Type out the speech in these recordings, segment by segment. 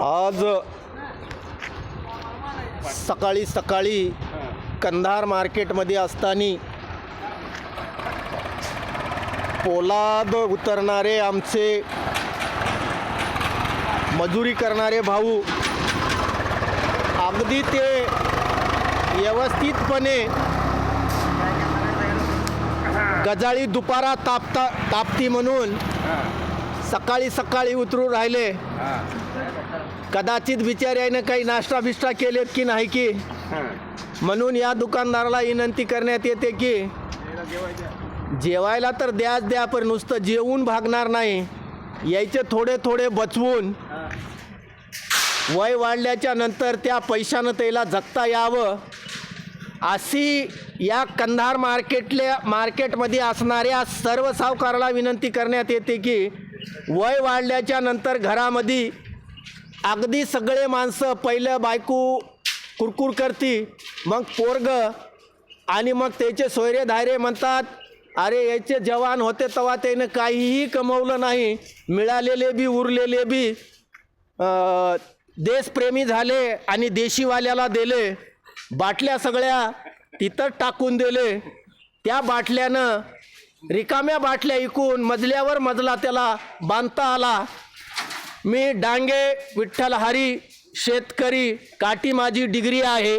आज सकाळी सकाळी कंधार मार्केटमध्ये असताना पोलाद उतरणारे आमचे मजुरी करणारे भाऊ अगदी ते व्यवस्थितपणे गजाळी दुपारा तापती म्हणून सकाळी सकाळी उतरून राहिले. कदाचित बिचाऱ्याने काही नाश्ता बिष्टा केलेत की नाही की म्हणून या दुकानदाराला विनंती करण्यात येते की जेवायला तर द्या पण नुसतं जेवून भागणार नाही, यायचे थोडे थोडे बचवून वय वाढल्याच्या नंतर त्या पैशानं त्याला जगता यावं अशी या कंधार मार्केटमध्ये असणाऱ्या सर्व सावकाराला विनंती करण्यात येते की वय वाढल्याच्या नंतर घरामध्ये अगदी सगळे माणसं पहिलं बायको कुरकुर करती, मग पोरग आणि मग त्याचे सोयरे धायरे म्हणतात अरे याचे जवान होते तेव्हा त्यानं काहीही कमवलं नाही, मिळालेले बी उरलेले बी देशप्रेमी झाले आणि देशीवाल्याला दिले, बाटल्या सगळ्या तिथं टाकून दिले. त्या बाटल्यानं रिकाम्या बाटल्या इकून मजल्यावर मजला त्याला बांधता आला. मी डांगे विठ्ठल हरी शेतकरी, काठी माझी डिग्री आहे,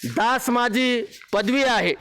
दास माझी पदवी आहे.